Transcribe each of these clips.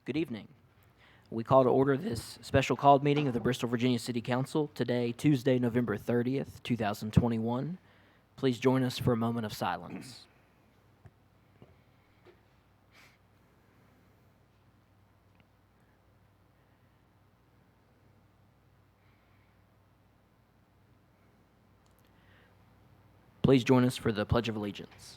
Good evening. We call to order this special called meeting of the Bristol, Virginia City Council today, Tuesday, November 30th, 2021. Please join us for a moment of silence. Please join us for the Pledge of Allegiance.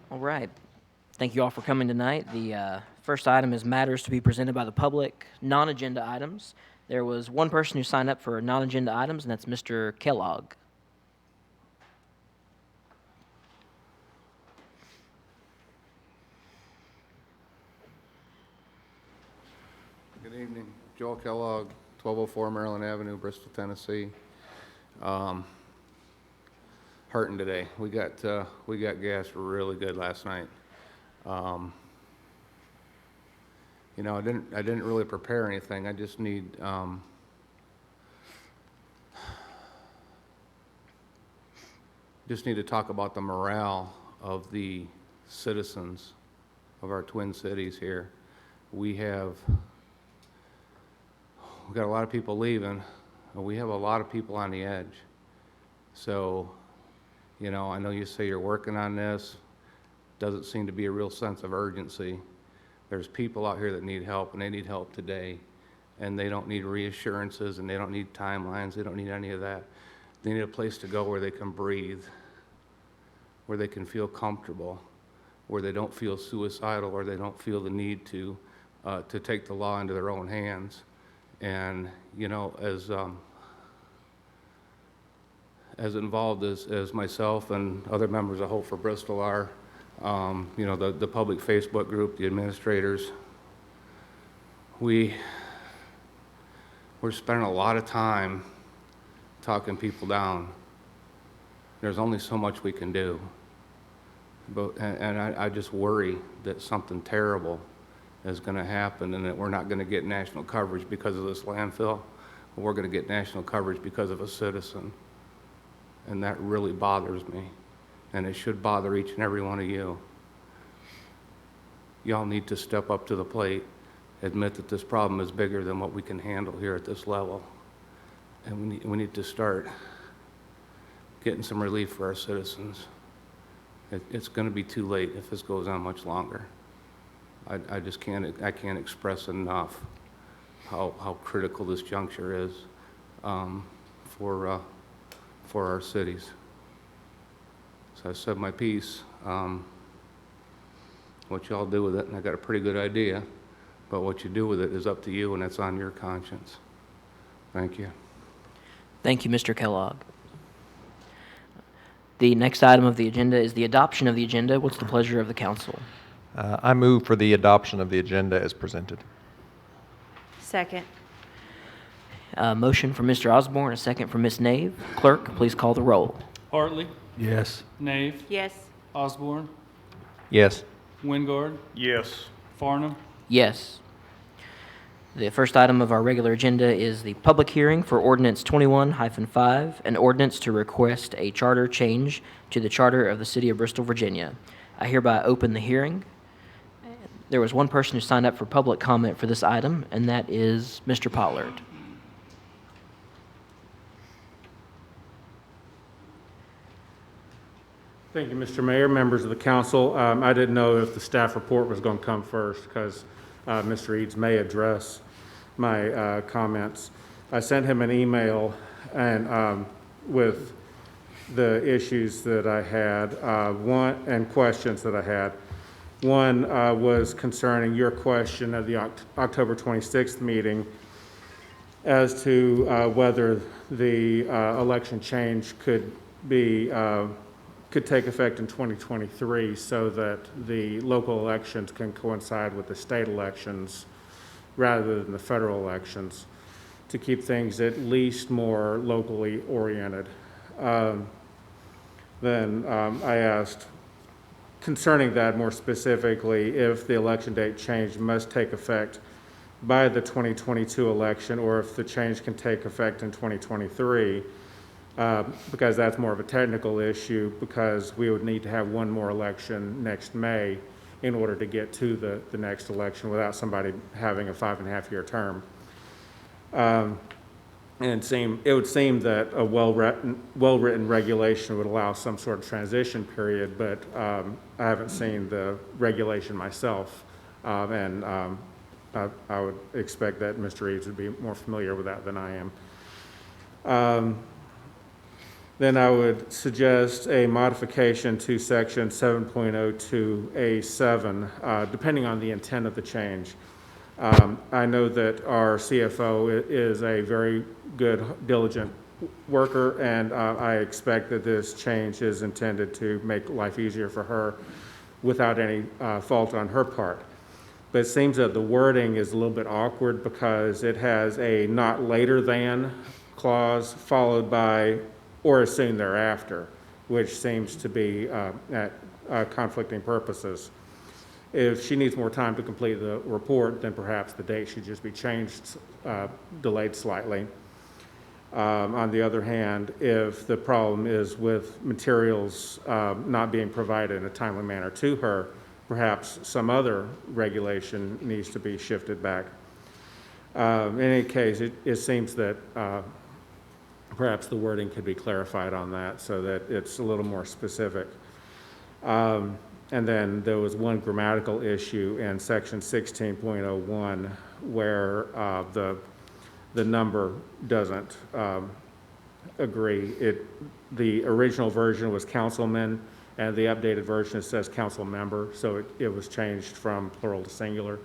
All right. Thank you all for coming tonight. The first item is matters to be presented by the public, non-agenda items. There was one person who signed up for non-agenda items, and that's Mr. Kellogg. Good evening. Joel Kellogg, 1204 Maryland Avenue, Bristol, Tennessee. Hurting today. We got gas really good last night. You know, I didn't really prepare anything. I just need to talk about the morale of the citizens of our Twin Cities here. We've got a lot of people leaving, and we have a lot of people on the edge. So, you know, I know you say you're working on this. Doesn't seem to be a real sense of urgency. There's people out here that need help, and they need help today. And they don't need reassurances, and they don't need timelines. They don't need any of that. They need a place to go where they can breathe, where they can feel comfortable, where they don't feel suicidal, or they don't feel the need to take the law into their own hands. And, you know, as involved as myself and other members of Hope for Bristol are, you know, the public Facebook group, the administrators, we're spending a lot of time talking people down. There's only so much we can do. And I just worry that something terrible is going to happen and that we're not going to get national coverage because of this landfill. We're going to get national coverage because of a citizen. And that really bothers me. And it should bother each and every one of you. Y'all need to step up to the plate, admit that this problem is bigger than what we can handle here at this level. And we need to start getting some relief for our citizens. It's going to be too late if this goes on much longer. I just can't express enough how critical this juncture is for our cities. So I said my piece. What y'all do with it, and I got a pretty good idea, but what you do with it is up to you, and it's on your conscience. Thank you. Thank you, Mr. Kellogg. The next item of the agenda is the adoption of the agenda. What's the pleasure of the council? I move for the adoption of the agenda as presented. Second. Motion from Mr. Osborne, a second from Ms. Nave. Clerk, please call the roll. Hartley, Yes. Nave, Yes. Osborne, Yes. Wingard, Yes. Farnham, Yes. The first item of our regular agenda is the public hearing for Ordinance 21-5, an ordinance to request a charter change to the charter of the City of Bristol, Virginia. I hereby open the hearing. There was one person who signed up for public comment for this item, and that is Mr. Pollard. Thank you, Mr. Mayor, members of the council. I didn't know if the staff report was going to come first because Mr. Eads may address my comments. I sent him an email and with the issues that I had, and questions that I had. One was concerning your question of the October 26th meeting as to whether the election change could take effect in 2023 so that the local elections can coincide with the state elections rather than the federal elections to keep things at least more locally oriented. then I asked concerning that more specifically, if the election date change must take effect by the 2022 election, or if the change can take effect in 2023, because that's more of a technical issue, because we would need to have one more election next May in order to get to the next election without somebody having a 5.5-year term. And it would seem that a well-written regulation would allow some sort of transition period, but I haven't seen the regulation myself, and I would expect that Mr. Eads would be more familiar with that than I am. Then I would suggest a modification to section 7.02A7, depending on the intent of the change. I know that our CFO is a very good, diligent worker, and I expect that this change is intended to make life easier for her without any fault on her part. But it seems that the wording is a little bit awkward because it has a not later than clause followed by or as soon thereafter, which seems to be at conflicting purposes. If she needs more time to complete the report, then perhaps the date should just be changed, delayed slightly. On the other hand, if the problem is with materials not being provided in a timely manner to her, perhaps some other regulation needs to be shifted back. In any case, it seems that perhaps the wording could be clarified on that so that it's a little more specific. And then there was one grammatical issue in section 16.01 where the number doesn't agree. The original version was councilman, and the updated version it says council member, so it was changed from plural to singular,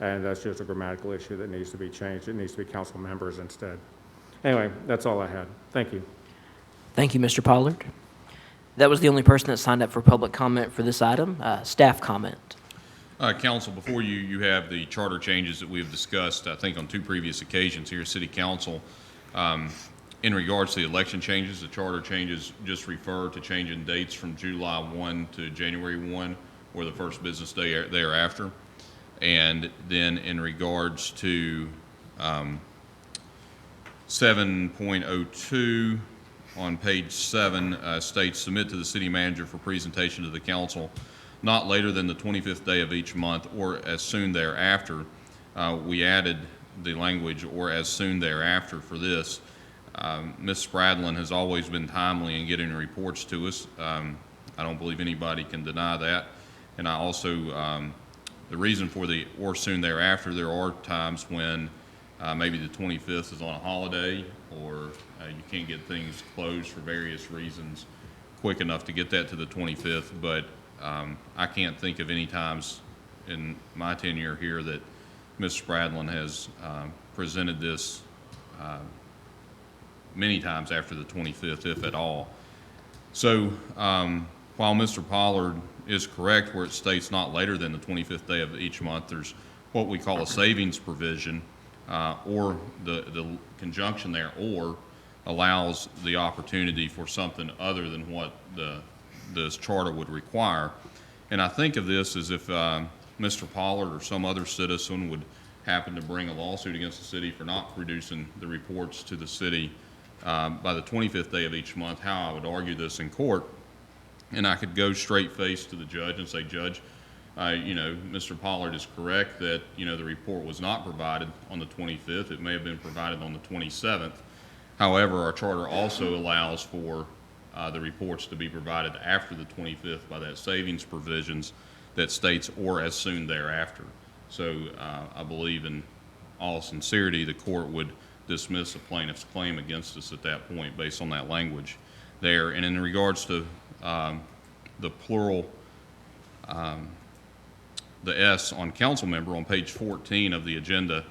and that's just a grammatical issue that needs to be changed. It needs to be council members instead. Anyway, that's all I had. Thank you. Thank you, Mr. Pollard. That was the only person that signed up for public comment for this item. Staff comment. Council, before you, you have the charter changes that we have discussed, I think on 2 previous occasions here at City Council. In regards to the election changes, the charter changes just refer to changing dates from July 1 to January 1 or the first business day thereafter. And then in regards to 7.02 on page 7 states, submit to the city manager for presentation to the council not later than the 25th day of each month or as soon thereafter. We added the language or as soon thereafter for this. Ms. Spradlin has always been timely in getting reports to us. I don't believe anybody can deny that. And I also, the reason for the or soon thereafter, there are times when maybe the 25th is on a holiday or you can't get things closed for various reasons quick enough to get that to the 25th, but I can't think of any times in my tenure here that Ms. Spradlin has presented this many times after the 25th, if at all. So while Mr. Pollard is correct where it states not later than the 25th day of each month, there's what we call a savings provision, or the conjunction there, or allows the opportunity for something other than what this charter would require. And I think of this as if Mr. Pollard or some other citizen would happen to bring a lawsuit against the city for not producing the reports to the city by the 25th day of each month, how I would argue this in court. And I could go straight face to the judge and say, Judge, Mr. Pollard is correct that, the report was not provided on the 25th. It may have been provided on the 27th. However, our charter also allows for the reports to be provided after the 25th by that savings provisions that states or as soon thereafter. So I believe in all sincerity the court would dismiss a plaintiff's claim against us at that point based on that language there. And in regards to the plural, the S on council member on page 14 of the agenda,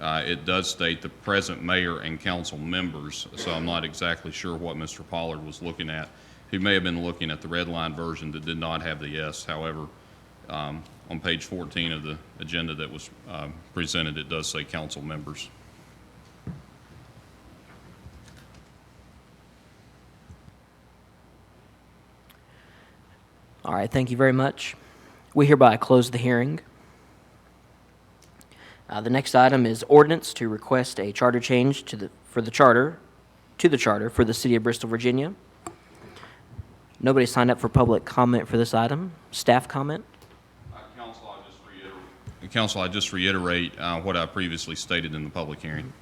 it does state the present mayor and council members, so I'm not exactly sure what Mr. Pollard was looking at. He may have been looking at the red line version that did not have the S. However, on page 14 of the agenda that was presented, it does say council members. All right, thank you very much. We hereby close the hearing. The next item is ordinance to request a charter change to the charter for the City of Bristol, Virginia. Nobody signed up for public comment for this item. Staff comment? Council, I just reiterate what I previously stated in the public hearing.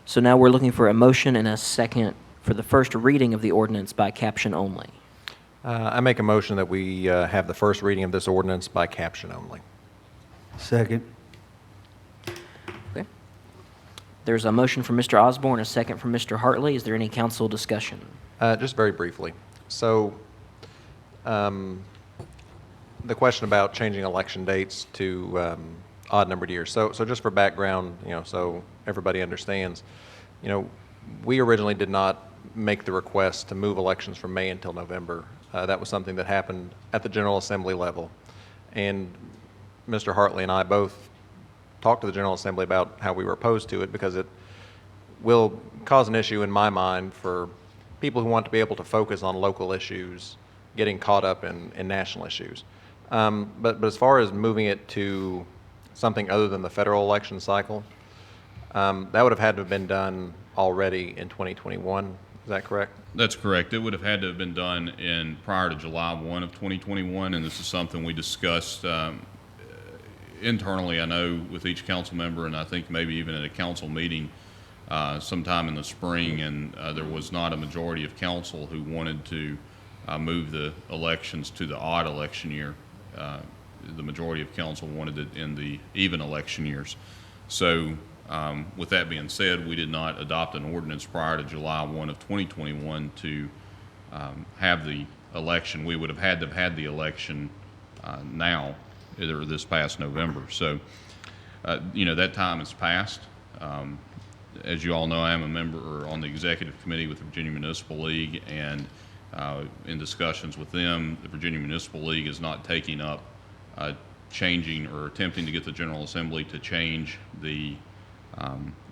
So now we're looking for a motion and a second for the first reading of the ordinance by caption only. I make a motion that we have the first reading of this ordinance by caption only. Second. Okay. There's a motion from Mr. Osborne, a second from Mr. Hartley. Is there any council discussion? Just very briefly. So, the question about changing election dates to odd-numbered years. So just for background, so everybody understands, we originally did not make the request to move elections from May until November. That was something that happened at the General Assembly level. And Mr. Hartley and I both talked to the General Assembly about how we were opposed to it because it will cause an issue in my mind for people who want to be able to focus on local issues, getting caught up in national issues. But as far as moving it to something other than the federal election cycle, that would have had to have been done already in 2021. Is that correct? That's correct. It would have had to have been done prior to July 1 of 2021, and this is something we discussed internally, I know, with each council member, and I think maybe even at a council meeting sometime in the spring, and there was not a majority of council who wanted to move the elections to the odd election year. The majority of council wanted it in the even election years. So with that being said, we did not adopt an ordinance prior to July 1 of 2021 to have the election. We would have had the election now, either this past November. So, that time has passed. As you all know, I am a member on the executive committee with the Virginia Municipal League, and in discussions with them, the Virginia Municipal League is not taking up changing or attempting to get the General Assembly to change the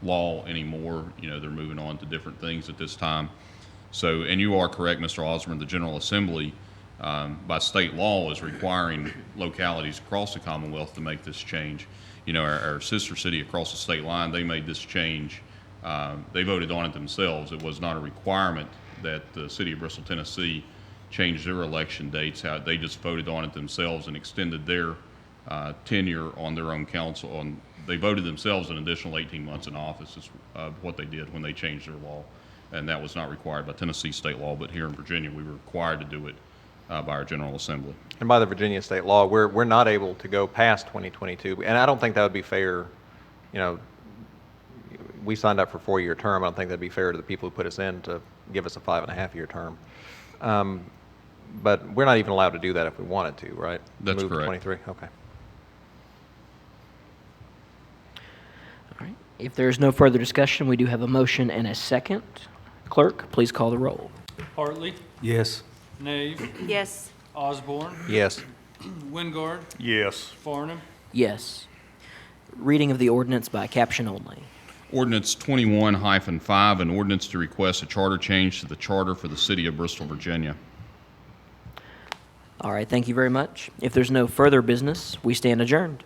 law anymore. They're moving on to different things at this time. So, and you are correct, Mr. Osborne, the General Assembly by state law is requiring localities across the Commonwealth to make this change. Our sister city across the state line, they made this change. They voted on it themselves. It was not a requirement that the city of Bristol, Tennessee change their election dates. They just voted on it themselves and extended their tenure on their own council. They voted themselves an additional 18 months in office is what they did when they changed their law. And that was not required by Tennessee state law, but here in Virginia, we were required to do it by our General Assembly. And by the Virginia state law, we're not able to go past 2022. And I don't think that would be fair. We signed up for a 4-year term. I don't think that'd be fair to the people who put us in to give us a 5.5-year term. But we're not even allowed to do that if we wanted to, right? That's Move correct. to 23? Okay. All right. If there's no further discussion, we do have a motion and a second. Clerk, please call the roll. Hartley, Yes. Nave, Yes. Osborne, Yes. Wingard, Yes. Yes. Reading of the ordinance by caption only. Ordinance 21-5, an ordinance to request a charter change to the charter for the city of Bristol, Virginia. All right, thank you very much. If there's no further business, we stand adjourned.